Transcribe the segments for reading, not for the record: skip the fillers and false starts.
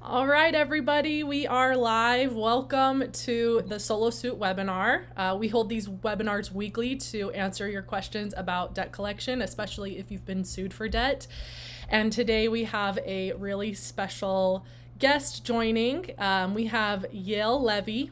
All right, everybody, we are live. Welcome to the SoloSuit webinar. We hold these webinars weekly to answer your questions about debt collection, especially if you've been sued for debt. And today we have a really special guest joining. We have Yale Levy,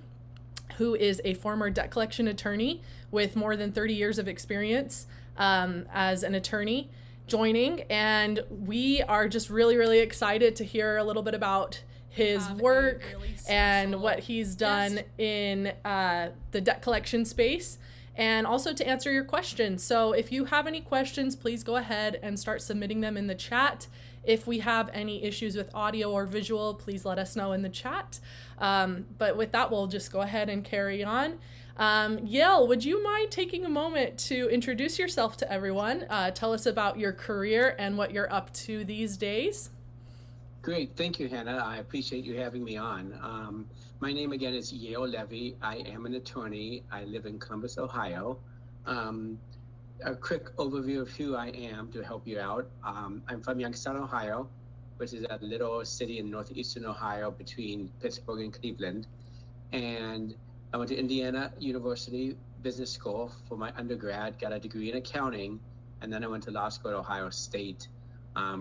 who is a former debt collection attorney with more than 30 years of experience as an attorney, joining, and we are just really excited to hear a little bit about his work and what he's done in the debt collection space, and also to answer your questions. So if you have any questions, please go ahead and start submitting them in the chat. If we have any issues with audio or visual, please let us know in the chat. But with that, we'll just go ahead and carry on. Yale, would you mind taking a moment to introduce yourself to everyone? Tell us about your career and what you're up to these days. Great. Thank you, Hannah. I appreciate you having me on. My name again is Yale Levy. I am an attorney. I live in Columbus, Ohio. A quick overview of who I am to help you out. I'm from Youngstown, Ohio, which is a little city in northeastern Ohio between Pittsburgh and Cleveland. And I went to Indiana University Business School for my undergrad, got a degree in accounting, and then I went to law school at Ohio State.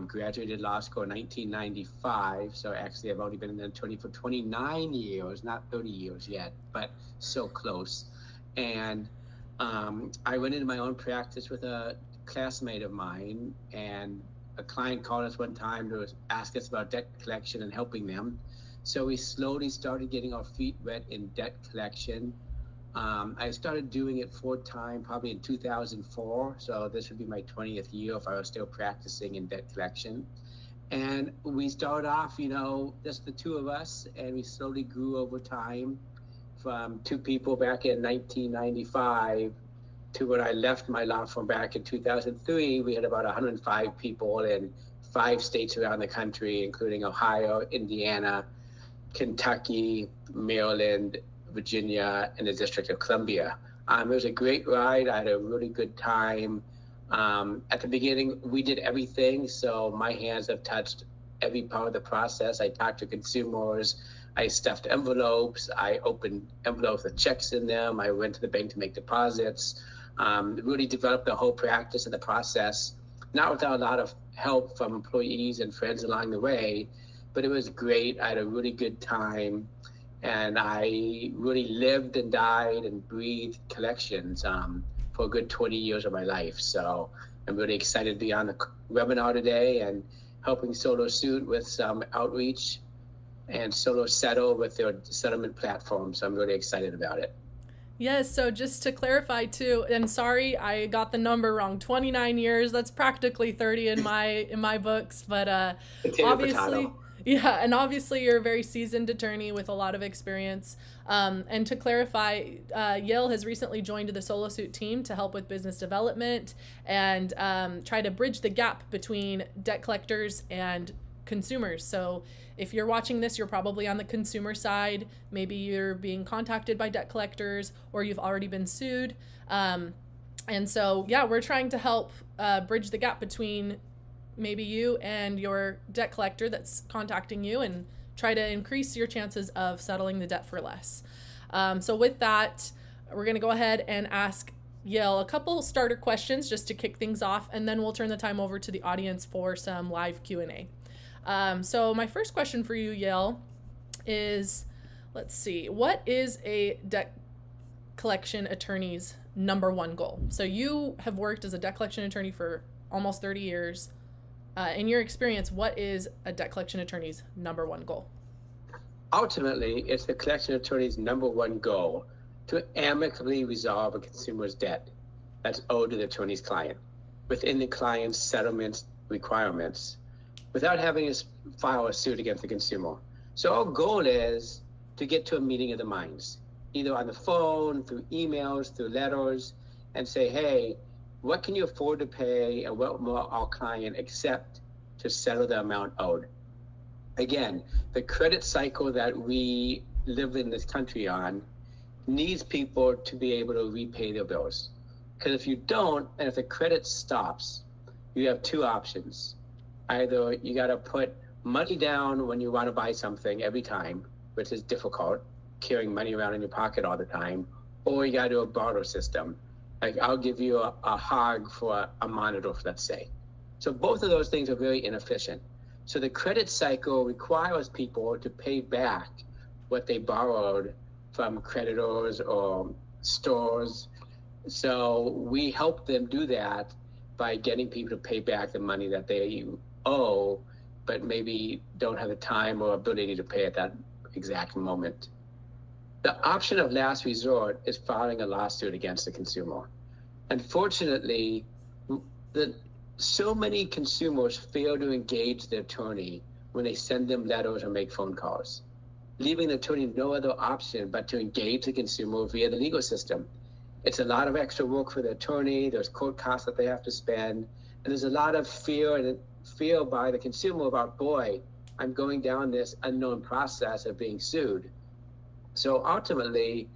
Graduated law school in 1995, so actually I've only been an attorney for 29 years, not 30 years yet, but so close. And I went into my own practice with a classmate of mine, and a client called us one time to ask us about debt collection and helping them. So we slowly started getting our feet wet in debt collection. I started doing it full-time probably in 2004, so this would be my 20th year if I was still practicing in debt collection. And we started off, just the two of us, and we slowly grew over time from two people back in 1995 to when I left my law firm back in 2003. We had about 105 people in 5 states around the country, including Ohio, Indiana, Kentucky, Maryland, Virginia, and the District of Columbia. It was a great ride. I had a really good time. At the beginning, we did everything, so my hands have touched every part of the process. I talked to consumers, I stuffed envelopes, I opened envelopes with checks in them, I went to the bank to make deposits, really developed the whole practice and the process, not without a lot of help from employees and friends along the way, but it was great. I had a really good time. And I really lived and died and breathed collections for a good 20 years of my life. So I'm really excited to be on the webinar today and helping SoloSuit with some outreach and SoloSettle with their settlement platform. So I'm really excited about it. Yes, so just to clarify too, and sorry I got the number wrong, 29 years, that's practically 30 in my books, but obviously... Yeah, and obviously you're a very seasoned attorney with a lot of experience. And to clarify, Yale has recently joined the SoloSuit team to help with business development and try to bridge the gap between debt collectors and consumers. So if you're watching this, you're probably on the consumer side. Maybe you're being contacted by debt collectors or you've already been sued. And so, yeah, we're trying to help bridge the gap between maybe you and your debt collector that's contacting you and try to increase your chances of settling the debt for less. So with that, we're going to go ahead and ask Yale a couple starter questions just to kick things off, and then we'll turn the time over to the audience for some live Q&A. So my first question for you, Yale, is, let's see, what is a debt collection attorney's number one goal? So you have worked as a debt collection attorney for almost 30 years. In your experience, what is a debt collection attorney's number one goal? Ultimately, it's the collection attorney's number one goal to amicably resolve a consumer's debt that's owed to the attorney's client within the client's settlement requirements without having to file a suit against the consumer. So our goal is to get to a meeting of the minds, either on the phone, through emails, through letters, and say, hey, what can you afford to pay and what will our client accept to settle the amount owed? Again, the credit cycle that we live in this country on needs people to be able to repay their bills. Because if you don't, and if the credit stops, you have two options. Either you got to put money down when you want to buy something every time, which is difficult, carrying money around in your pocket all the time, or you got to do a barter system. Like I'll give you a hog for a monitor, let's say. So both of those things are very inefficient. So the credit cycle requires people to pay back what they borrowed from creditors or stores. So we help them do that by getting people to pay back the money that they owe, but maybe don't have the time or ability to pay at that exact moment. The option of last resort is filing a lawsuit against the consumer. Unfortunately, so many consumers fail to engage the attorney when they send them letters or make phone calls, leaving the attorney no other option but to engage the consumer via the legal system. It's a lot of extra work for the attorney. There's court costs that they have to spend. And there's a lot of fear by the consumer about, boy, I'm going down this unknown process of being sued. So ultimately,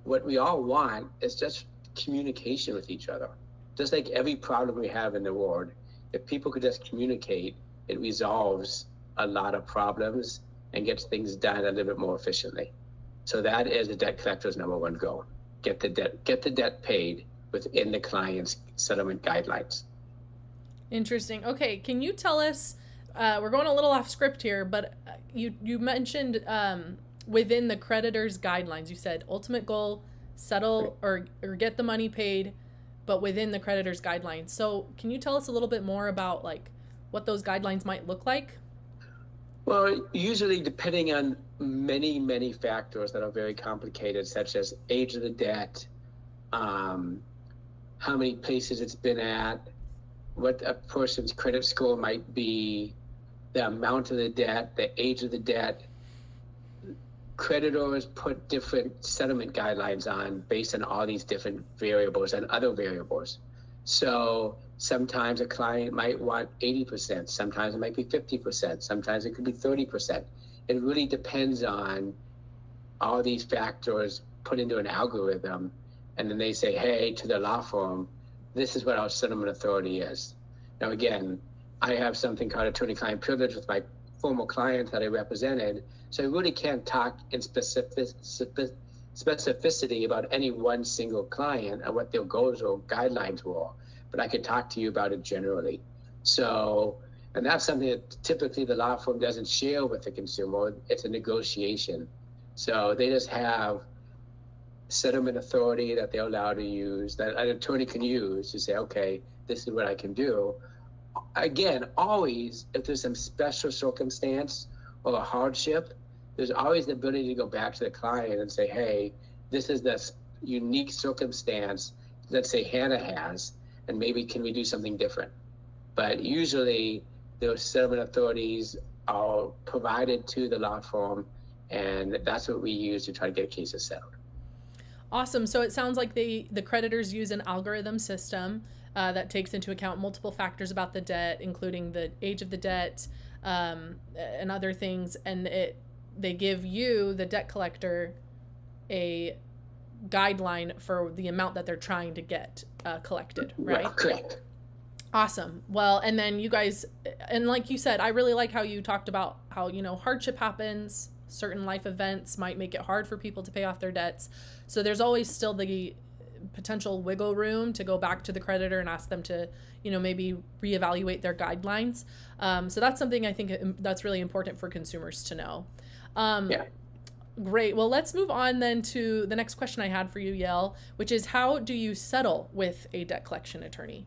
what we all want is just communication with each other. Just like every problem we have in the world, if people could just communicate, it resolves a lot of problems and gets things done a little bit more efficiently. So that is the debt collector's number one goal. Get the debt paid within the client's settlement guidelines. Interesting. Okay, can you tell us, we're going a little off script here, but you mentioned within the creditor's guidelines, you said ultimate goal, settle or get the money paid, but within the creditor's guidelines. So can you tell us a little bit more about like what those guidelines might look like? Well, usually depending on many factors that are very complicated, such as age of the debt, how many places it's been at, what a person's credit score might be, the amount of the debt, the age of the debt. Creditors put different settlement guidelines on based on all these different variables and other variables. So sometimes a client might want 80%, sometimes it might be 50%, sometimes it could be 30%. It really depends on all these factors put into an algorithm. And then they say, hey, to the law firm, this is what our settlement authority is. Now, again, I have something called attorney-client privilege with my former client that I represented. So I really can't talk in specificity about any one single client and what their goals or guidelines were, but I could talk to you about it generally. So, and that's something that typically the law firm doesn't share with the consumer. It's a negotiation. So they just have settlement authority that they're allowed to use, that an attorney can use to say, okay, this is what I can do. Again, always, if there's some special circumstance or a hardship, there's always the ability to go back to the client and say, hey, this is this unique circumstance that say Hannah has, and maybe can we do something different? But usually those settlement authorities are provided to the law firm, and that's what we use to try to get cases settled. Awesome. So it sounds like the creditors use an algorithm system that takes into account multiple factors about the debt, including the age of the debt and other things, and they give you, the debt collector, a guideline for the amount that they're trying to get collected, right? Correct. Awesome. Well, and then you guys, and like you said, I really like how you talked about how, you know, hardship happens, certain life events might make it hard for people to pay off their debts. So there's always still the potential wiggle room to go back to the creditor and ask them to, you know, maybe reevaluate their guidelines. So that's something I think that's really important for consumers to know. Yeah. Great. Well, let's move on then to the next question I had for you, Yale, which is how do you settle with a debt collection attorney?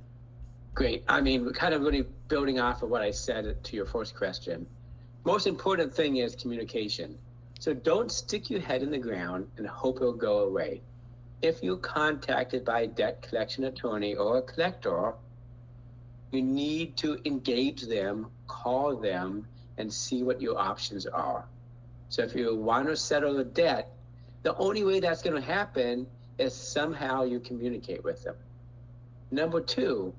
Great. I mean, we're kind of really building off of what I said to your first question. Most important thing is communication. So don't stick your head in the ground and hope it'll go away. If you're contacted by a debt collection attorney or a collector, you need to engage them, call them, and see what your options are. So if you want to settle a debt, the only way that's going to happen is somehow you communicate with them. Number two,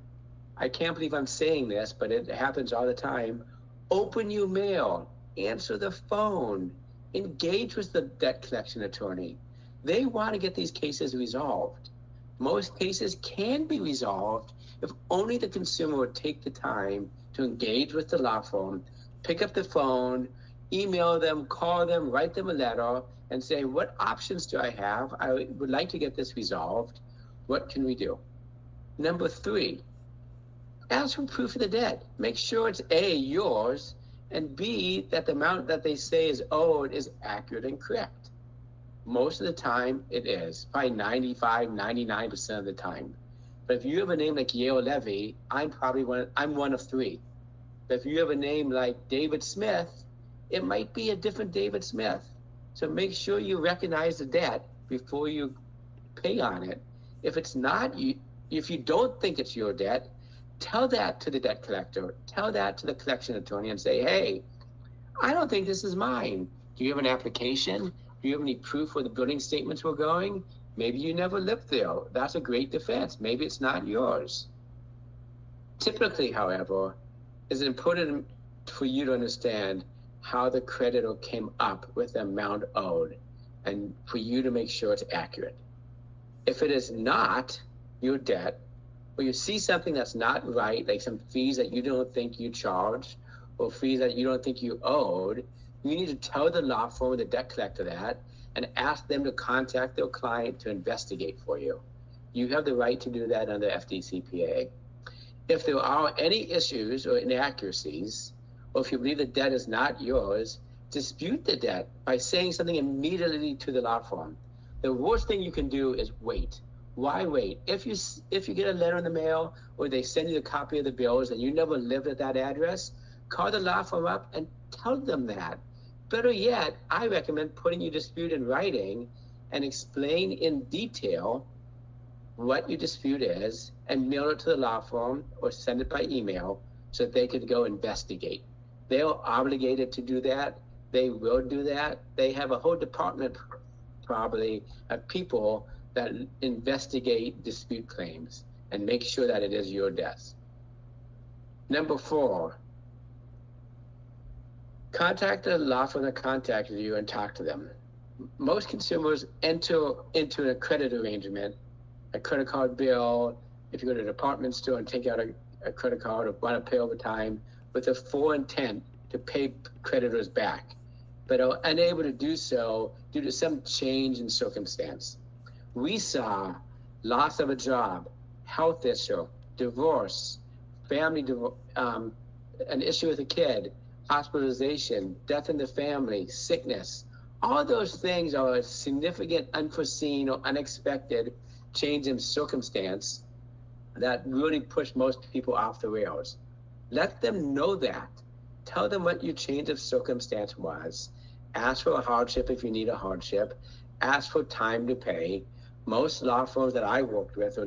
I can't believe I'm saying this, but it happens all the time. Open your mail, answer the phone, engage with the debt collection attorney. They want to get these cases resolved. Most cases can be resolved if only the consumer would take the time to engage with the law firm, Pick up the phone, email them, call them, write them a letter, and say, what options do I have? I would like to get this resolved. What can we do? Number 3, ask for proof of the debt. Make sure it's A, yours, and B, that the amount that they say is owed is accurate and correct. Most of the time it is, probably 95, 99% of the time. But if you have a name like Yale Levy, I'm one of 3. But if you have a name like David Smith, it might be a different David Smith. So make sure you recognize the debt before you pay on it. If it's not, if you don't think it's your debt, tell that to the debt collector, tell that to the collection attorney and say, hey, I don't think this is mine. Do you have an application? Do you have any proof where the building statements were going? Maybe you never lived there. That's a great defense. Maybe it's not yours. Typically, however, it's important for you to understand how the creditor came up with the amount owed and for you to make sure it's accurate. If it is not your debt, or you see something that's not right, like some fees that you don't think you charged or fees that you don't think you owed, you need to tell the law firm or the debt collector that and ask them to contact their client to investigate for you. You have the right to do that under FDCPA. If there are any issues or inaccuracies, or if you believe the debt is not yours, dispute the debt by saying something immediately to the law firm. The worst thing you can do is wait. Why wait? If you get a letter in the mail or they send you a copy of the bills and you never lived at that address, call the law firm up and tell them that. Better yet, I recommend putting your dispute in writing and explain in detail what your dispute is and mail it to the law firm or send it by email so that they could go investigate. They're obligated to do that. They will do that. They have a whole department probably of people that investigate dispute claims and make sure that it is your debt. Number 4, contact the law firm that contacted you and talk to them. Most consumers enter into a credit arrangement, a credit card bill, if you go to a department store and take out a credit card or want to pay over time, with a full intent to pay creditors back, but are unable to do so due to some change in circumstance. We saw loss of a job, health issue, divorce, an issue with a kid, hospitalization, death in the family, sickness. All those things are a significant, unforeseen, or unexpected change in circumstance that really push most people off the rails. Let them know that. Tell them what your change of circumstance was. Ask for a hardship if you need a hardship. Ask for time to pay. Most law firms that I worked with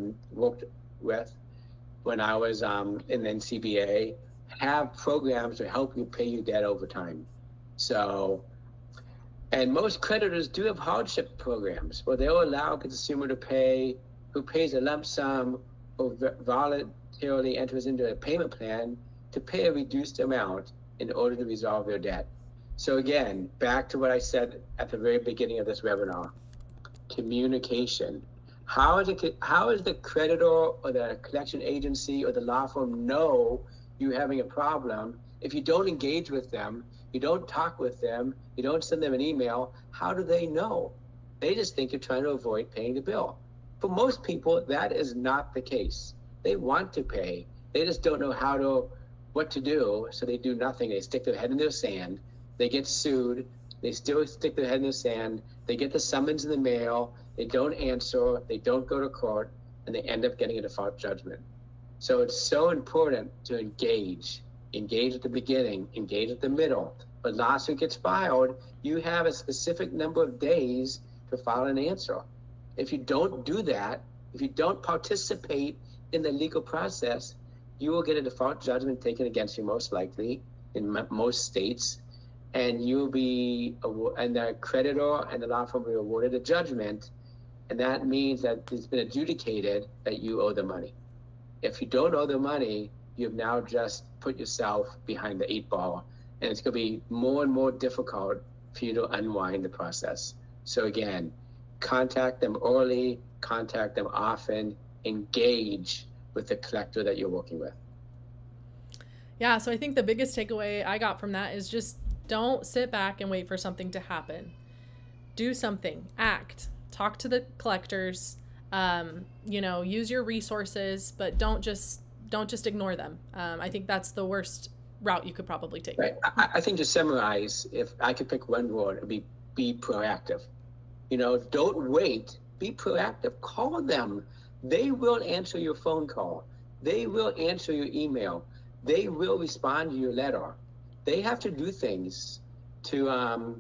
when I was in NCBA have programs to help you pay your debt over time. So, and most creditors do have hardship programs where they'll allow a consumer to pay, who pays a lump sum or voluntarily enters into a payment plan to pay a reduced amount in order to resolve their debt. So again, back to what I said at the very beginning of this webinar, communication. How is the creditor or the collection agency or the law firm know you're having a problem if you don't engage with them, you don't talk with them, you don't send them an email? How do they know? They just think you're trying to avoid paying the bill. For most people, that is not the case. They want to pay. They just don't know what to do, so they do nothing. They stick their head in their sand. They get sued. They still stick their head in the sand. They get the summons in the mail. They don't answer. They don't go to court, and they end up getting a default judgment. So it's so important to engage at the beginning, engage at the middle. When a lawsuit gets filed, you have a specific number of days to file an answer. If you don't do that, if you don't participate in the legal process, you will get a default judgment taken against you, most likely in most states, and and the creditor and the law firm will be awarded a judgment, and that means that it's been adjudicated that you owe the money. If you don't owe the money, you've now just put yourself behind the 8 ball, and it's going to be more and more difficult for you to unwind the process. So again, contact them early, contact them often, engage with the collector that you're working with. Yeah, so I think the biggest takeaway I got from that is just don't sit back and wait for something to happen. Do something, act, talk to the collectors, use your resources, but don't just ignore them. I think that's the worst route you could probably take. Right. I think to summarize, if I could pick one word, it'd be proactive. Don't wait. Be proactive. Call them. They will answer your phone call. They will answer your email. They will respond to your letter. They have to do things to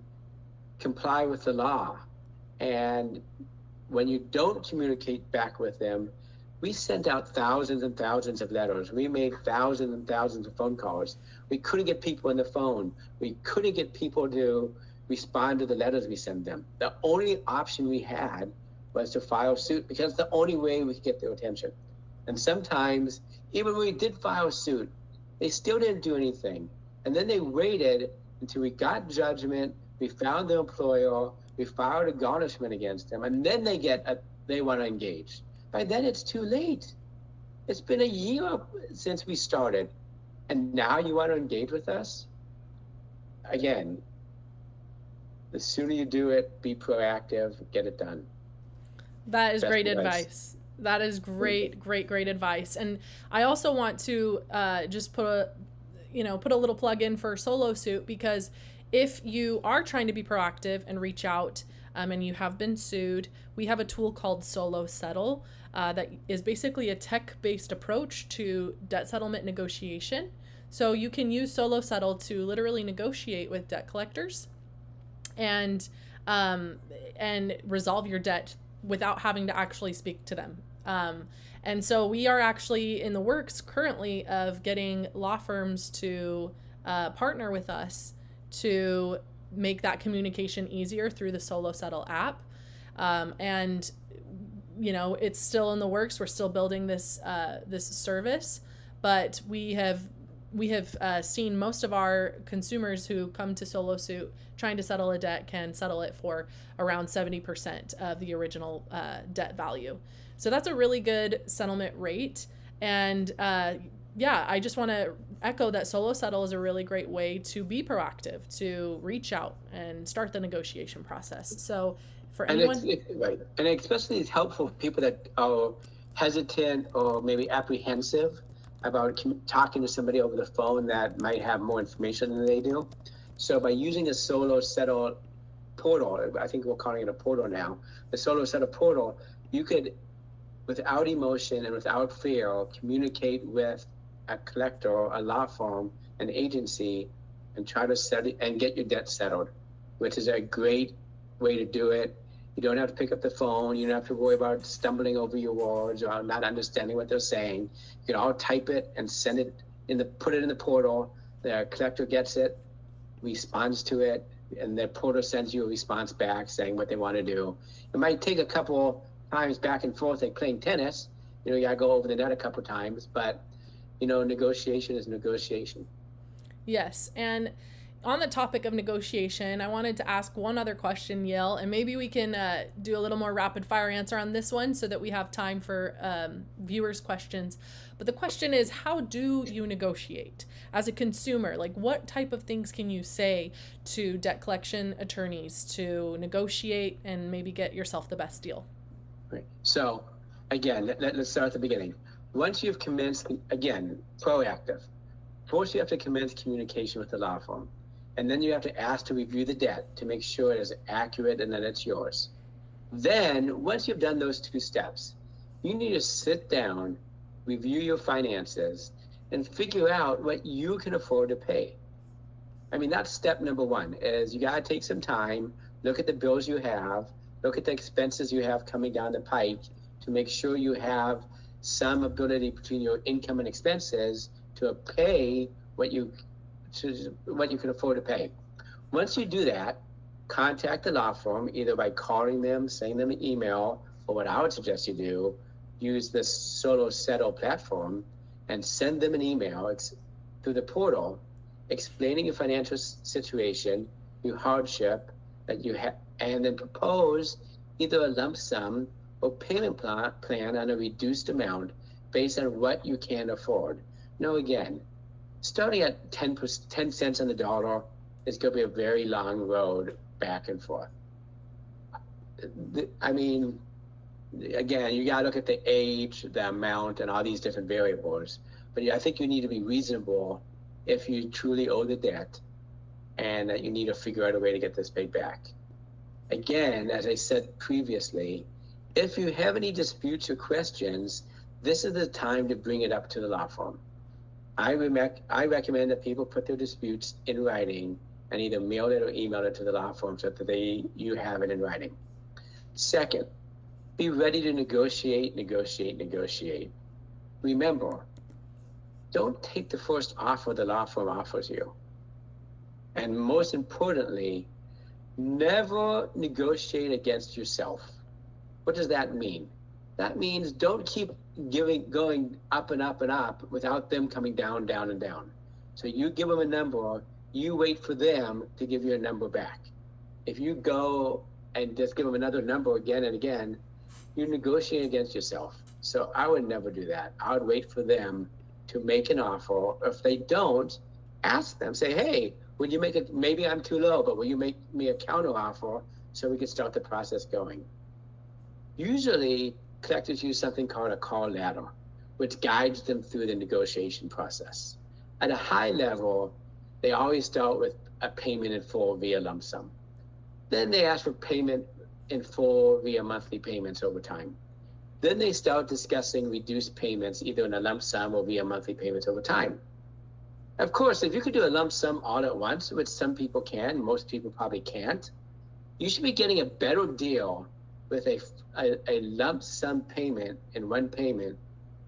comply with the law. And when you don't communicate back with them, we sent out thousands and thousands of letters. We made thousands and thousands of phone calls. We couldn't get people on the phone. We couldn't get people to respond to the letters we sent them. The only option we had was to file suit, because the only way we could get their attention. And sometimes, even when we did file suit, they still didn't do anything. And then they waited until we got judgment, we found the employer, we filed a garnishment against them, and then they want to engage. By then it's too late. It's been a year since we started, and now you want to engage with us? Again, the sooner you do it, be proactive, get it done. That is great advice. That is great, great, great advice. And I also want to just put a little plug in for SoloSuit, because if you are trying to be proactive and reach out and you have been sued, we have a tool called SoloSettle that is basically a tech-based approach to debt settlement negotiation. So you can use SoloSettle to literally negotiate with debt collectors and resolve your debt without having to actually speak to them. And so we are actually in the works currently of getting law firms to partner with us to make that communication easier through the SoloSettle app. And it's still in the works. We're still building this service, but we have seen most of our consumers who come to SoloSuit trying to settle a debt can settle it for around 70% of the original debt value. So that's a really good settlement rate. And I just want to echo that SoloSettle is a really great way to be proactive, to reach out and start the negotiation process. So for anyone... Right. And especially it's helpful for people that are hesitant or maybe apprehensive about talking to somebody over the phone that might have more information than they do. So by using a SoloSettle portal, I think we're calling it a portal now, the SoloSettle portal, you could, without emotion and without fear, communicate with a collector, a law firm, an agency, and try to settle and get your debt settled, which is a great way to do it. You don't have to pick up the phone. You don't have to worry about stumbling over your words or not understanding what they're saying. You can all type it and send it put it in the portal. The collector gets it, responds to it, and the portal sends you a response back saying what they want to do. It might take a couple times back and forth like playing tennis. You gotta go over the net a couple times, but negotiation is negotiation. Yes, and on the topic of negotiation, I wanted to ask one other question, Yale, and maybe we can do a little more rapid fire answer on this one so that we have time for viewers' questions. But the question is, how do you negotiate as a consumer? Like, what type of things can you say to debt collection attorneys to negotiate and maybe get yourself the best deal? Right. So again, let's start at the beginning. Once you've commenced, again, proactive. First, you have to commence communication with the law firm. And then you have to ask to review the debt to make sure it is accurate and that it's yours. Then, once you've done those two steps, you need to sit down, review your finances, and figure out what you can afford to pay. I mean, that's step number one, is you gotta take some time, look at the bills you have, look at the expenses you have coming down the pike to make sure you have some ability between your income and expenses to pay what you can afford to pay. Once you do that, contact the law firm either by calling them, sending them an email, or what I would suggest you do, use this SoloSettle platform and send them an email through the portal explaining your financial situation, your hardship that you have, and then propose either a lump sum or payment plan on a reduced amount based on what you can afford. Now again, starting at 10 cents on the dollar is going to be a very long road back and forth. I mean, again, you got to look at the age, the amount, and all these different variables. But I think you need to be reasonable if you truly owe the debt and that you need to figure out a way to get this paid back. Again, as I said previously, if you have any disputes or questions, this is the time to bring it up to the law firm. I recommend that people put their disputes in writing and either mail it or email it to the law firm so that you have it in writing. Second, be ready to negotiate. Remember, don't take the first offer the law firm offers you. And most importantly, never negotiate against yourself. What does that mean? That means don't keep going up and up and up without them coming down, down, and down. So you give them a number, you wait for them to give you a number back. If you go and just give them another number again and again, you're negotiating against yourself. So I would never do that. I would wait for them to make an offer. Or if they don't, ask them, say, hey, would you make it, maybe I'm too low, but will you make me a counter offer so we can start the process going? Usually, collectors use something called a call ladder, which guides them through the negotiation process. At a high level, they always start with a payment in full via lump sum. Then they ask for payment in full via monthly payments over time. Then they start discussing reduced payments, either in a lump sum or via monthly payments over time. Of course, if you could do a lump sum all at once, which some people can, most people probably can't, you should be getting a better deal with a lump sum payment in one payment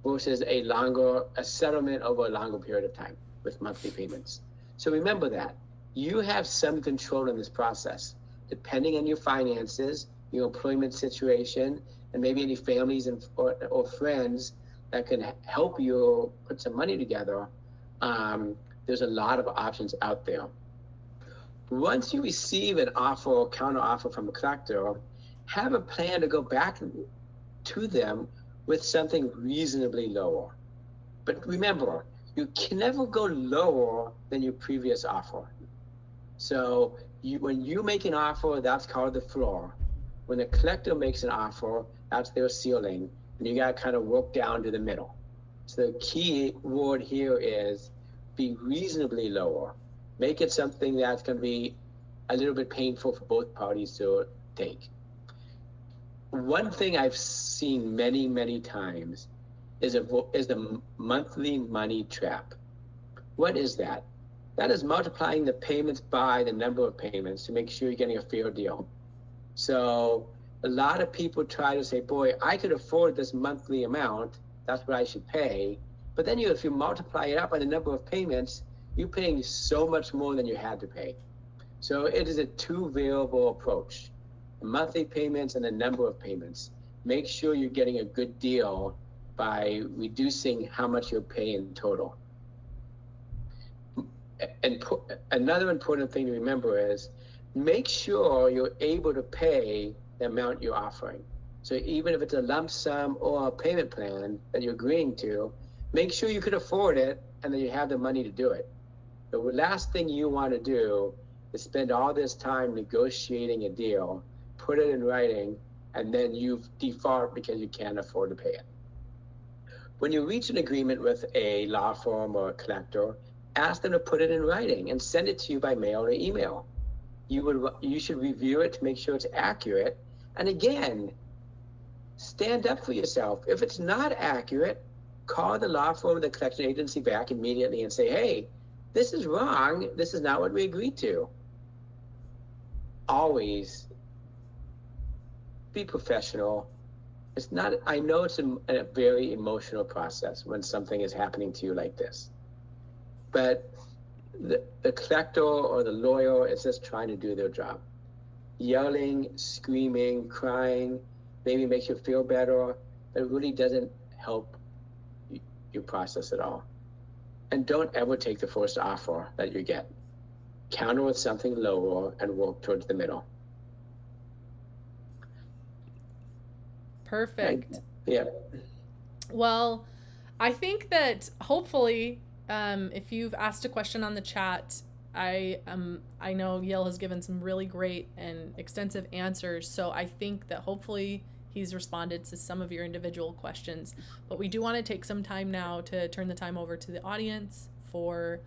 versus a settlement over a longer period of time with monthly payments. So remember that. You have some control in this process, depending on your finances, your employment situation, and maybe any families or friends that can help you put some money together. There's a lot of options out there. Once you receive an offer or counter offer from a collector, have a plan to go back to them with something reasonably lower. But remember, you can never go lower than your previous offer. So when you make an offer, that's called the floor. When a collector makes an offer, that's their ceiling, and you got to kind of work down to the middle. So the key word here is be reasonably lower. Make it something that's going to be a little bit painful for both parties to take. One thing I've seen many, many times is the monthly money trap. What is that? That is multiplying the payments by the number of payments to make sure you're getting a fair deal. So a lot of people try to say, boy, I could afford this monthly amount, that's what I should pay. But then if you multiply it up by the number of payments, you're paying so much more than you had to pay. So it is a two-variable approach, the monthly payments and the number of payments. Make sure you're getting a good deal by reducing how much you're paying in total. And another important thing to remember is make sure you're able to pay the amount you're offering. So even if it's a lump sum or a payment plan that you're agreeing to, make sure you can afford it and that you have the money to do it. The last thing you want to do is spend all this time negotiating a deal, put it in writing, and then you default because you can't afford to pay it. When you reach an agreement with a law firm or a collector, ask them to put it in writing and send it to you by mail or email. You should review it to make sure it's accurate. And again, stand up for yourself. If it's not accurate, call the law firm or the collection agency back immediately and say, hey, this is wrong. This is not what we agreed to. Always be professional. It's not, I know it's a very emotional process when something is happening to you like this. But the collector or the lawyer is just trying to do their job. Yelling, screaming, crying, maybe makes you feel better, but it really doesn't help your process at all. And don't ever take the first offer that you get. Counter with something lower and work towards the middle. Perfect. Yeah. Well, I think that hopefully If you've asked a question on the chat, I know Yale has given some really great and extensive answers, so I think that hopefully he's responded to some of your individual questions. But we do want to take some time now to turn the time over to the audience for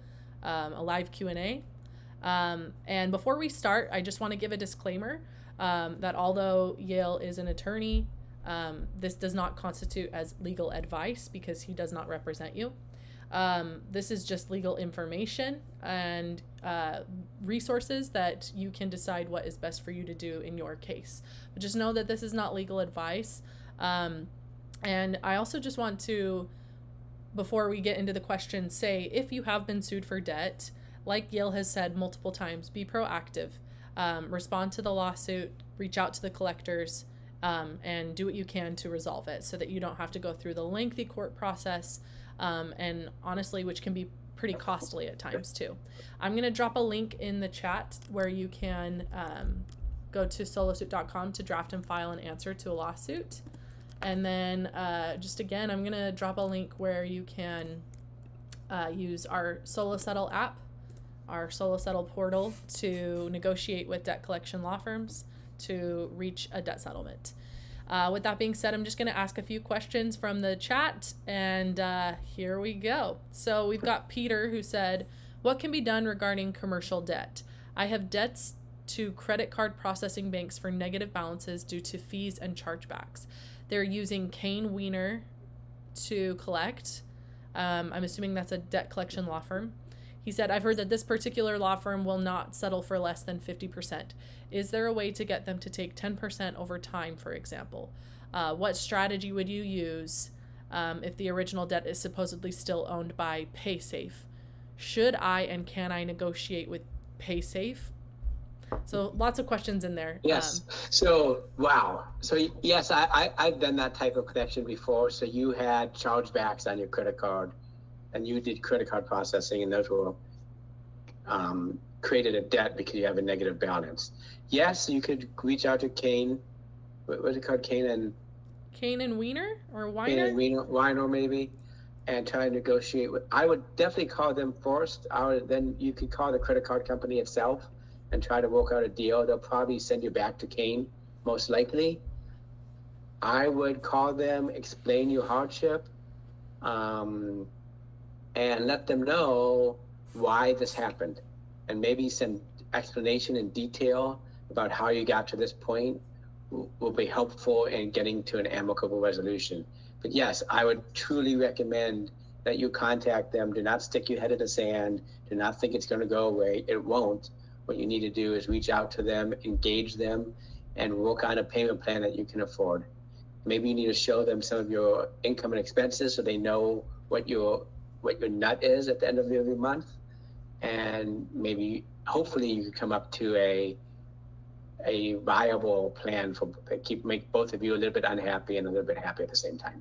a live Q&A. And before we start, I just want to give a disclaimer that although Yale is an attorney, this does not constitute as legal advice because he does not represent you. This is just legal information and resources that you can decide what is best for you to do in your case. But just know that this is not legal advice. And I also just want to, before we get into the question, say if you have been sued for debt, like Yale has said multiple times, be proactive. Respond to the lawsuit, reach out to the collectors, and do what you can to resolve it so that you don't have to go through the lengthy court process, and honestly, which can be pretty costly at times too. I'm going to drop a link in the chat where you can go to SoloSuit.com to draft and file an answer to a lawsuit. And then just again, I'm going to drop a link where you can use our SoloSettle app, our SoloSettle portal, to negotiate with debt collection law firms to reach a debt settlement. With that being said, I'm just going to ask a few questions from the chat, and here we go. So we've got Peter who said, what can be done regarding commercial debt? I have debts to credit card processing banks for negative balances due to fees and chargebacks. They're using Kane Wiener to collect. I'm assuming that's a debt collection law firm. He said, I've heard that this particular law firm will not settle for less than 50%. Is there a way to get them to take 10% over time, for example? What strategy would you use if the original debt is supposedly still owned by PaySafe? Should I and can I negotiate with PaySafe? So lots of questions in there. Yes. So, wow. So yes, I've done that type of connection before. So you had chargebacks on your credit card, and you did credit card processing, and those were created a debt because you have a negative balance. Yes, you could reach out to Kane. What was it called? Kane and Wiener or Weiner? Kane and Weiner maybe, and try to negotiate with. I would definitely call them first. Then you could call the credit card company itself and try to work out a deal. They'll probably send you back to Kane, most likely. I would call them, explain your hardship, and let them know why this happened, and maybe some explanation in detail about how you got to this point will be helpful in getting to an amicable resolution. But yes, I would truly recommend that you contact them. Do not stick your head in the sand. Do not think it's going to go away. It won't. What you need to do is reach out to them, engage them, and work on a payment plan that you can afford. Maybe you need to show them some of your income and expenses so they know what your nut is at the end of every month, and maybe hopefully you can come up to a viable plan for make both of you a little bit unhappy and a little bit happy at the same time.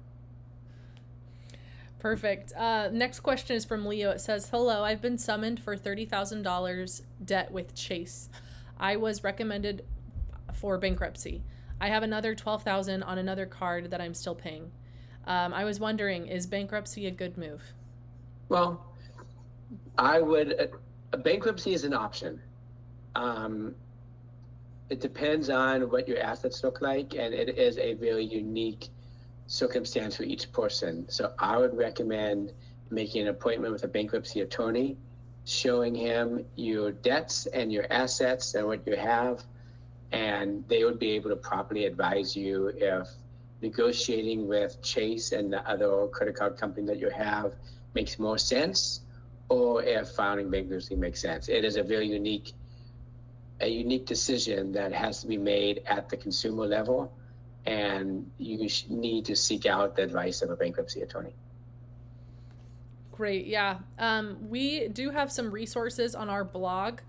Perfect. Next question is from Leo. It says, hello, I've been summoned for $30,000 debt with Chase. I was recommended for bankruptcy. I have another $12,000 on another card that I'm still paying. I was wondering, is bankruptcy a good move? Well, bankruptcy is an option. It depends on what your assets look like, and it is a very unique circumstance for each person. So I would recommend making an appointment with a bankruptcy attorney, showing him your debts and your assets and what you have, and they would be able to properly advise you if negotiating with Chase and the other credit card company that you have makes more sense, or if filing bankruptcy makes sense. It is a very unique decision that has to be made at the consumer level, and you need to seek out the advice of a bankruptcy attorney. Great, yeah. We do have some resources on our blog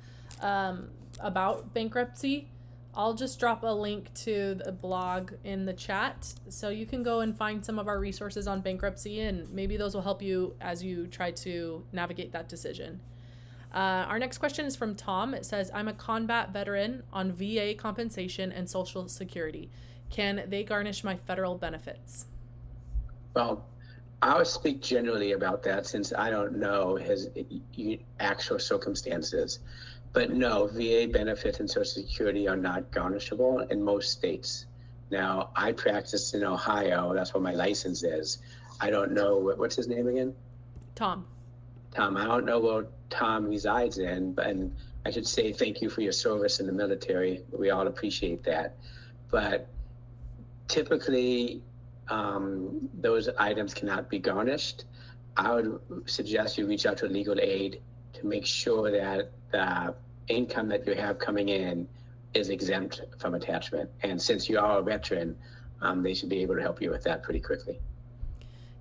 about bankruptcy. I'll just drop a link to the blog in the chat, so you can go and find some of our resources on bankruptcy, and maybe those will help you as you try to navigate that decision. Our next question is from Tom. It says, I'm a combat veteran on VA compensation and Social Security. Can they garnish my federal benefits? Well, I'll speak generally about that since I don't know his actual circumstances. But no, VA benefits and Social Security are not garnishable in most states. Now, I practice in Ohio. That's where my license is. I don't know, what's his name again? Tom. Tom, I don't know where Tom resides in, and I should say thank you for your service in the military. We all appreciate that. But typically, those items cannot be garnished. I would suggest you reach out to legal aid to make sure that the income that you have coming in is exempt from attachment. And since you are a veteran, they should be able to help you with that pretty quickly.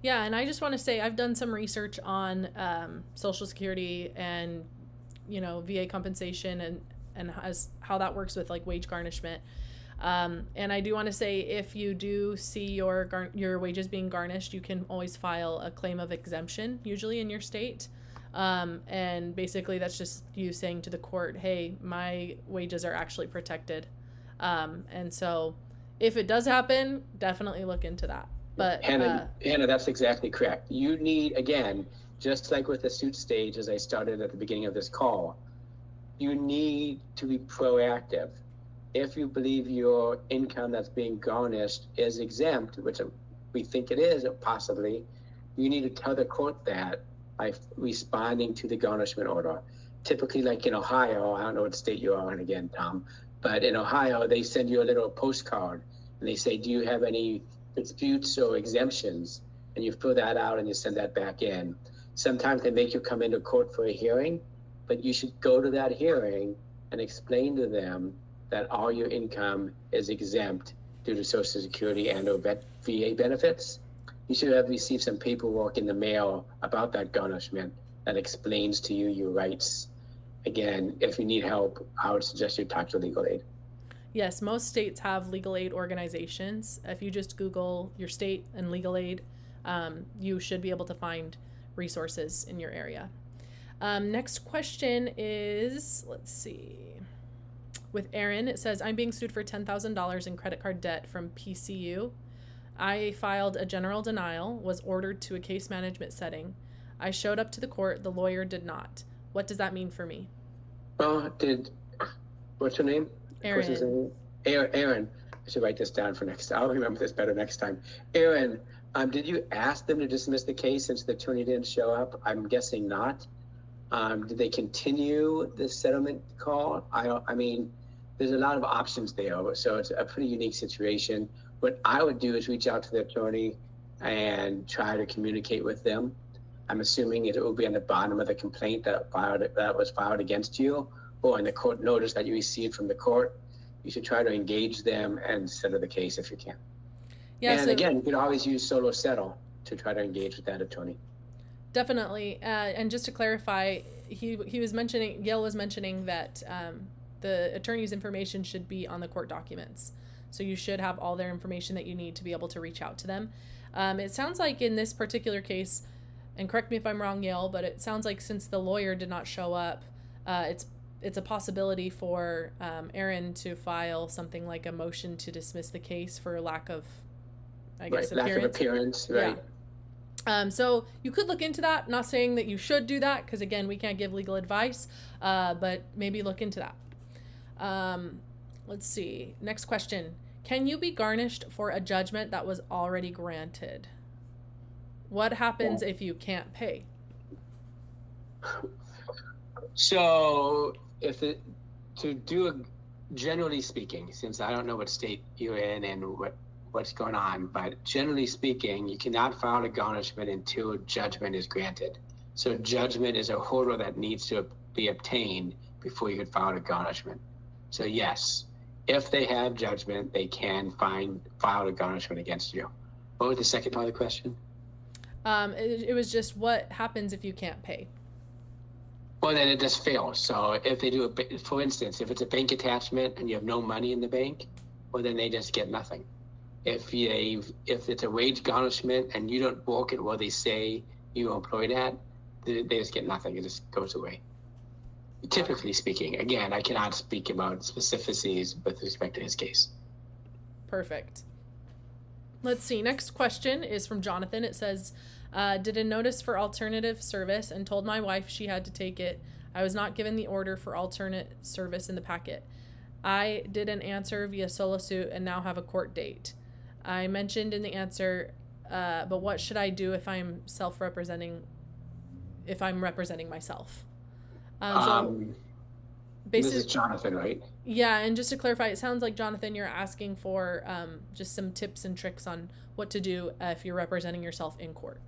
Yeah, and I just want to say I've done some research on Social Security and VA compensation and how that works with like wage garnishment. And I do want to say if you do see your wages being garnished, you can always file a claim of exemption, usually in your state. And basically that's just you saying to the court, hey, my wages are actually protected. And so if it does happen, definitely look into that. But Hannah, that's exactly correct. You need, again, just like with the suit stage, as I started at the beginning of this call, you need to be proactive. If you believe your income that's being garnished is exempt, which we think it is possibly, you need to tell the court that by responding to the garnishment order. Typically, like in Ohio, I don't know what state you are in again, Tom, but in Ohio, they send you a little postcard and they say, do you have any disputes or exemptions? And you fill that out and you send that back in. Sometimes they make you come into court for a hearing, but you should go to that hearing and explain to them that all your income is exempt due to Social Security and or VA benefits. You should have received some paperwork in the mail about that garnishment that explains to you your rights. Again, if you need help, I would suggest you talk to legal aid. Yes, most states have legal aid organizations. If you just Google your state and legal aid, you should be able to find resources in your area. Next question is, let's see. With Aaron, it says, I'm being sued for $10,000 in credit card debt from PCU. I filed a general denial, was ordered to a case management setting. I showed up to the court, the lawyer did not. What does that mean for me? What's your name? Aaron. Aaron. I should write this down for next time. I'll remember this better next time. Aaron, did you ask them to dismiss the case since the attorney didn't show up? I'm guessing not. Did they continue the settlement call? I mean, there's a lot of options there, so it's a pretty unique situation. What I would do is reach out to the attorney and try to communicate with them. I'm assuming it will be on the bottom of the complaint that was filed against you, or in the court notice that you received from the court. You should try to engage them and settle the case if you can. Yeah, and again, you can always use solo settle to try to engage with that attorney. Definitely. And just to clarify, he was mentioning, Yale was mentioning that the attorney's information should be on the court documents. So you should have all their information that you need to be able to reach out to them. It sounds like in this particular case, and correct me if I'm wrong, Yale, but it sounds like since the lawyer did not show up, it's a possibility for Aaron to file something like a motion to dismiss the case for lack of, appearance. Lack of appearance, right. Yeah. So you could look into that. Not saying that you should do that, because again, we can't give legal advice, but maybe look into that. Let's see. Next question. Can you be garnished for a judgment that was already granted? What happens if you can't pay? So generally speaking, since I don't know what state you're in and what's going on, but generally speaking, you cannot file a garnishment until judgment is granted. So judgment is a hurdle that needs to be obtained before you can file a garnishment. So yes, if they have judgment, they can file a garnishment against you. What was the second part of the question? It was just what happens if you can't pay? Well, then it just fails. So if they do for instance, if it's a bank attachment and you have no money in the bank, well, then they just get nothing. If it's a wage garnishment and you don't work it where they say you employed at, they just get nothing. It just goes away. Typically speaking, again, I cannot speak about specificities with respect to his case. Perfect. Let's see. Next question is from Jonathan. It says, Did a notice for alternative service and told my wife she had to take it. I was not given the order for alternate service in the packet. I did an answer via SoloSuit and now have a court date. I mentioned in the answer, but what should I do if I'm representing myself? This is Jonathan, right? Yeah, and just to clarify, it sounds like, Jonathan, you're asking for just some tips and tricks on what to do if you're representing yourself in court.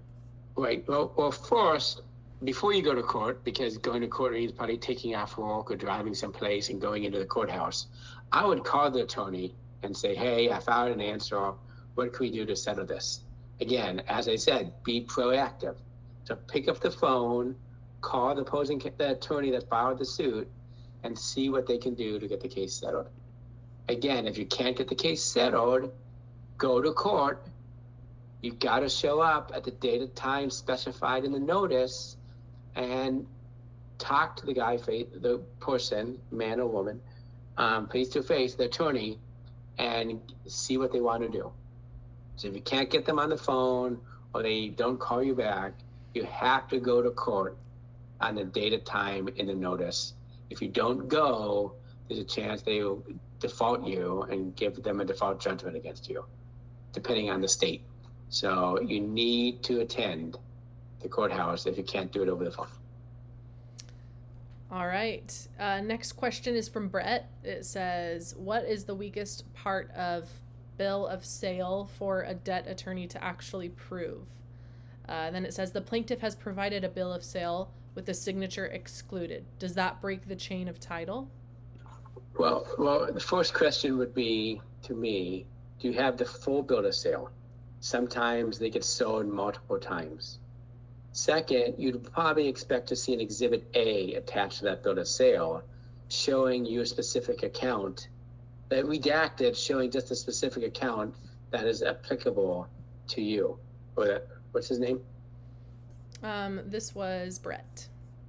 Right. Well, first, before you go to court, because going to court means probably taking off work or driving someplace and going into the courthouse, I would call the attorney and say, hey, I found an answer. What can we do to settle this? Again, as I said, be proactive. So pick up the phone, call the attorney that filed the suit, and see what they can do to get the case settled. Again, if you can't get the case settled, go to court. You've got to show up at the date and time specified in the notice and talk to the guy, the person, man or woman, face to face, the attorney, and see what they want to do. So if you can't get them on the phone or they don't call you back, you have to go to court on the date and time in the notice. If you don't go, there's a chance they will default you and give them a default judgment against you, depending on the state. So you need to attend the courthouse if you can't do it over the phone. All right. Next question is from Brett. It says, what is the weakest part of bill of sale for a debt attorney to actually prove? Then it says, the plaintiff has provided a bill of sale with the signature excluded. Does that break the chain of title? Well, the first question would be, to me, do you have the full bill of sale? Sometimes they get sold multiple times. Second, you'd probably expect to see an Exhibit A attached to that bill of sale showing your specific account, that redacted showing just a specific account that is applicable to you. What's his name? This was Brett.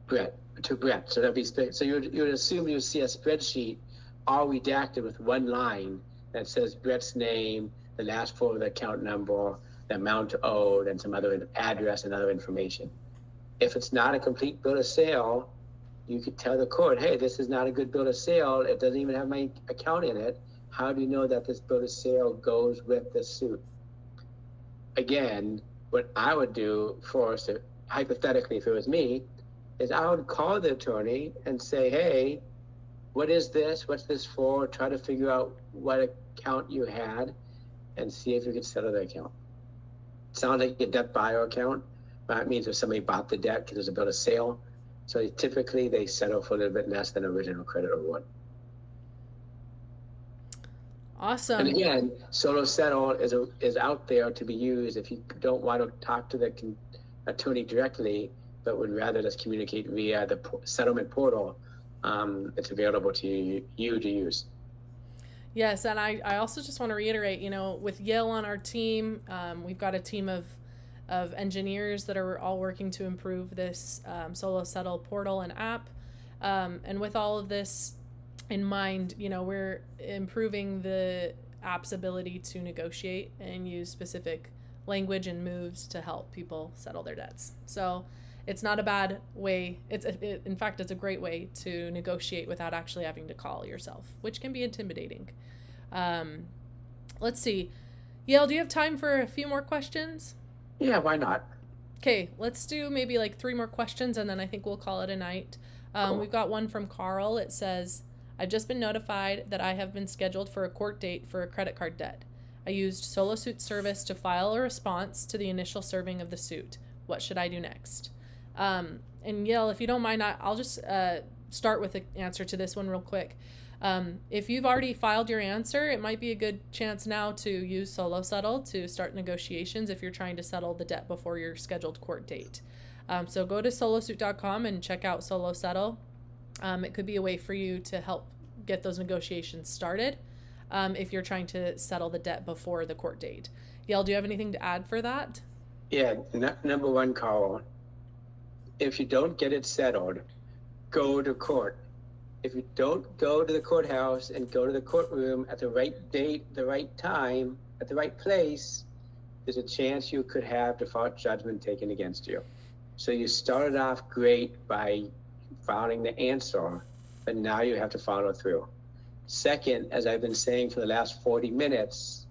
Brett. So that'd be so you would assume you would see a spreadsheet all redacted with one line that says Brett's name, the last four of the account number, the amount owed, and some other address and other information. If it's not a complete bill of sale, you could tell the court, hey, this is not a good bill of sale. It doesn't even have my account in it. How do you know that this bill of sale goes with the suit? Again, what I would do first, hypothetically, if it was me, is I would call the attorney and say, hey, what is this? What's this for? Try to figure out what account you had and see if you can settle the account. It sounds like a debt buyer account. That means if somebody bought the debt because there's a bill of sale. So typically they settle for a little bit less than original creditor would. Awesome. And again, SoloSuit is out there to be used if you don't want to talk to the attorney directly, but would rather just communicate via the settlement portal. It's available to you to use. Yes, and I also just want to reiterate, with Yale on our team, we've got a team of engineers that are all working to improve this SoloSuit portal and app. And with all of this in mind, we're improving the app's ability to negotiate and use specific language and moves to help people settle their debts. So it's not a bad way. In fact, it's a great way to negotiate without actually having to call yourself, which can be intimidating. Let's see. Yale, do you have time for a few more questions? Yeah, why not? Okay, let's do maybe like 3 more questions, and then I think we'll call it a night. Cool. We've got one from Carl. It says, I've just been notified that I have been scheduled for a court date for a credit card debt. I used SoloSuit service to file a response to the initial serving of the suit. What should I do next? And Yale, if you don't mind, I'll just start with the answer to this one real quick. If you've already filed your answer, it might be a good chance now to use SoloSuit to start negotiations if you're trying to settle the debt before your scheduled court date. So go to SoloSuit.com and check out SoloSuit. It could be a way for you to help get those negotiations started if you're trying to settle the debt before the court date. Yale, do you have anything to add for that? Yeah, number one, Carl, if you don't get it settled, go to court. If you don't go to the courthouse and go to the courtroom at the right date, the right time, at the right place, there's a chance you could have default judgment taken against you. So you started off great by filing the answer, but now you have to follow through. Second, as I've been saying for the last 40 minutes,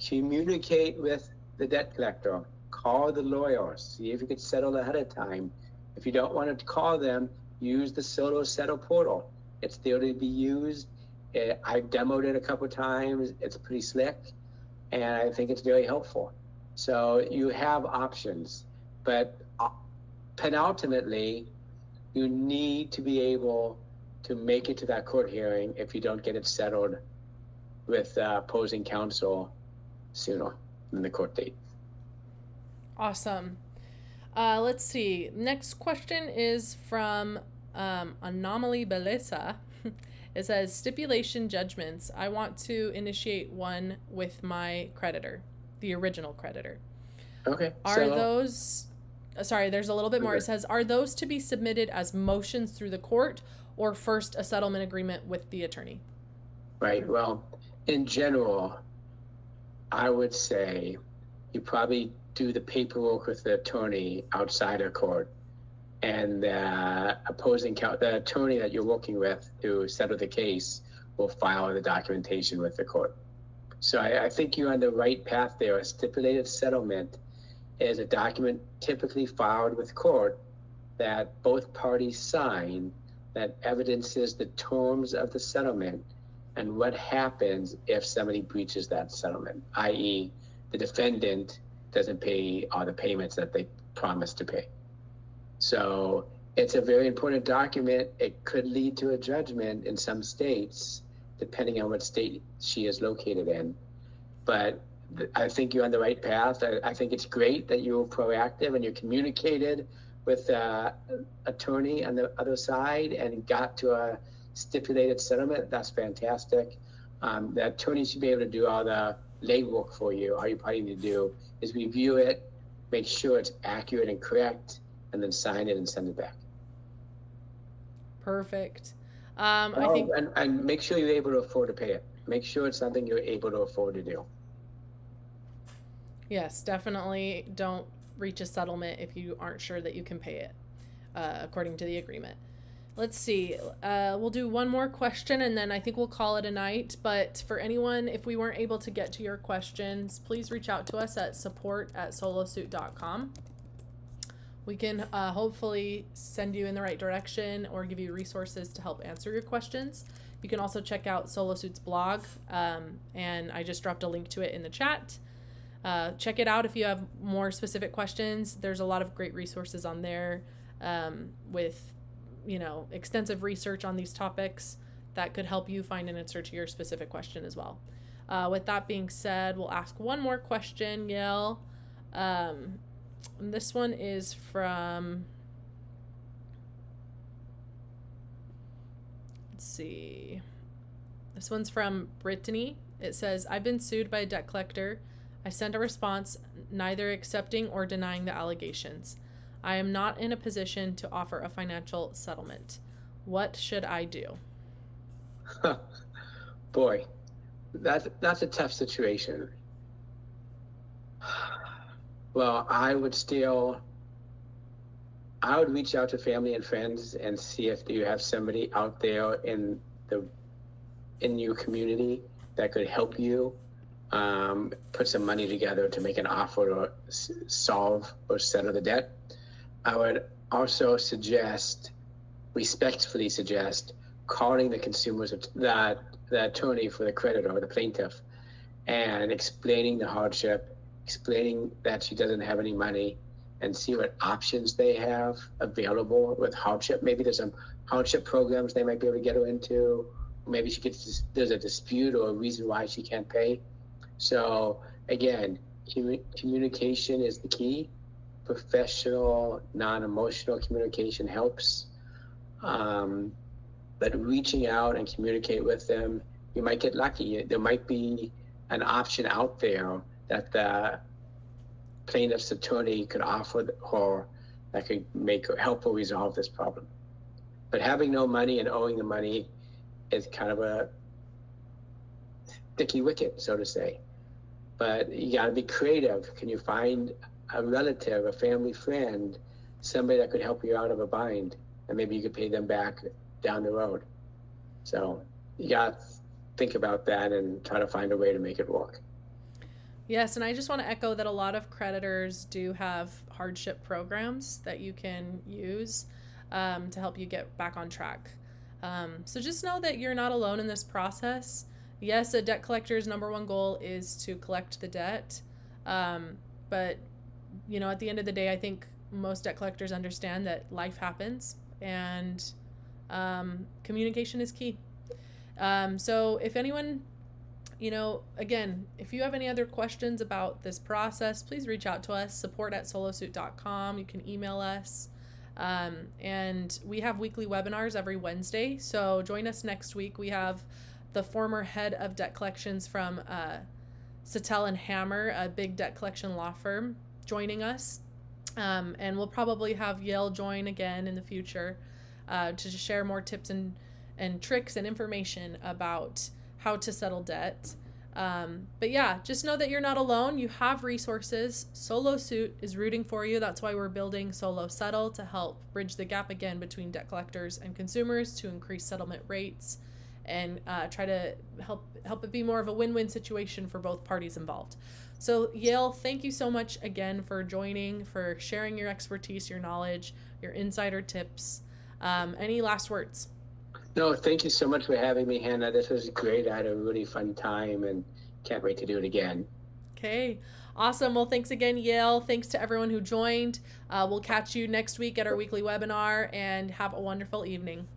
communicate with the debt collector, call the lawyer, see if you could settle ahead of time. If you don't want to call them, use the SoloSuit portal. It's there to be used. I've demoed it a couple of times. It's pretty slick, and I think it's very helpful. So you have options, but penultimately, you need to be able to make it to that court hearing if you don't get it settled with opposing counsel sooner than the court date. Awesome. Let's see. Next question is from Anomaly Beleza. It says, stipulation judgments. I want to initiate one with my creditor, the original creditor. Okay. Sorry, there's a little bit more. It says, are those to be submitted as motions through the court or first a settlement agreement with the attorney? Right. Well, in general, I would say you probably do the paperwork with the attorney outside of court, and the attorney that you're working with to settle the case will file the documentation with the court. So I think you're on the right path there. A stipulated settlement is a document typically filed with court that both parties sign that evidences the terms of the settlement and what happens if somebody breaches that settlement, i.e. the defendant doesn't pay all the payments that they promised to pay. So it's a very important document. It could lead to a judgment in some states, depending on what state she is located in. But I think you're on the right path. I think it's great that you're proactive and you communicated with the attorney on the other side and got to a stipulated settlement. That's fantastic. The attorney should be able to do all the legwork for you. All you probably need to do is review it, make sure it's accurate and correct, and then sign it and send it back. Perfect. I think, and make sure you're able to afford to pay it. Make sure it's something you're able to afford to do. Yes, definitely don't reach a settlement if you aren't sure that you can pay it, according to the agreement. Let's see. We'll do one more question and then I think we'll call it a night. But for anyone, if we weren't able to get to your questions, please reach out to us at support@solosuit.com. We can hopefully send you in the right direction or give you resources to help answer your questions. You can also check out SoloSuit's blog, and I just dropped a link to it in the chat. Check it out if you have more specific questions. There's a lot of great resources on there with, extensive research on these topics that could help you find an answer to your specific question as well. With that being said, we'll ask one more question, Yale. This one is from, let's see. This one's from Brittany. It says, I've been sued by a debt collector. I sent a response neither accepting or denying the allegations. I am not in a position to offer a financial settlement. What should I do? Boy, that's a tough situation. Well, I would reach out to family and friends and see if you have somebody out there in your community that could help you put some money together to make an offer or solve or settle the debt. I would also respectfully suggest calling the consumers, the attorney for the creditor or the plaintiff, and explaining the hardship, explaining that she doesn't have any money, and see what options they have available with hardship. Maybe there's some hardship programs they might be able to get her into. Maybe there's a dispute or a reason why she can't pay. So again, communication is the key. Professional, non-emotional communication helps. But reaching out and communicate with them, you might get lucky. There might be an option out there that the plaintiff's attorney could offer her that could help her resolve this problem. But having no money and owing the money is kind of a sticky wicket, so to say. but you got to be creative. Can you find a relative, a family friend, somebody that could help you out of a bind, and maybe you could pay them back down the road? So you got to think about that and try to find a way to make it work. Yes, and I just want to echo that a lot of creditors do have hardship programs that you can use to help you get back on track. So just know that you're not alone in this process. Yes, a debt collector's number one goal is to collect the debt. But, you know, at the end of the day, I think most debt collectors understand that life happens, and communication is key. So if anyone, you know, again, if you have any other questions about this process, please reach out to us, support@SoloSuit.com. You can email us. And we have weekly webinars every Wednesday. So join us next week. We have the former head of debt collections from Sattel and Hammer, a big debt collection law firm, joining us. And we'll probably have Yale join again in the future to just share more tips and tricks and information about how to settle debt. But yeah, just know that you're not alone. You have resources. SoloSuit is rooting for you. That's why we're building Solo Settle, to help bridge the gap again between debt collectors and consumers, to increase settlement rates and try to help it be more of a win-win situation for both parties involved. So Yale, thank you so much again for joining, for sharing your expertise, your knowledge, your insider tips. Any last words? No, thank you so much for having me, Hannah. This was great. I had a really fun time and can't wait to do it again. Okay, awesome. Well, thanks again, Yale. Thanks to everyone who joined. We'll catch you next week at our weekly webinar, and have a wonderful evening.